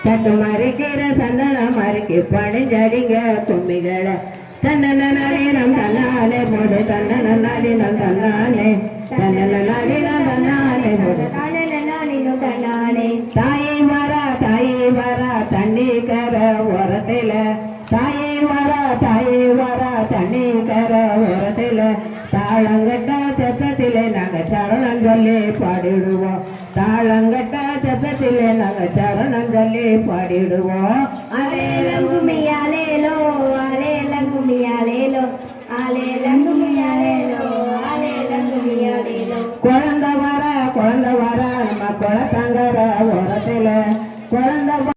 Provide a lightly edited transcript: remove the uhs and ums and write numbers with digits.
தட்டு மறைக்கிற சந்தனம் மறைக்கி பணிஞ்சடிங்க தும்பிகளை தன்னன நாடினம் தன்னாலே போது தன்னன நாடினம் தன்னாலே தன்னன நாடினம் தன்னாலே போது தன்னாலே தாயை வரா தண்ணி கர ஓரத்தில தாயை வரா தண்ணி கர ஓரத்தில தாளங்கட்ட சத்தத்திலே நாங்க சரணம் சொல்லி பாடிடுவோம் தாளங்கட்ட சத்தத்திலே நாங்க சரணம் சொல்லி பாடிடுவோம் அலேலங்குமி அலேலோ அலேலங்குமி அலேலோ அலேலங்குமி அலேலோ அலேலங்குமி அலேலோ குழந்தை வர நம்ம குளத்தங்கர ஓரத்தில குழந்தை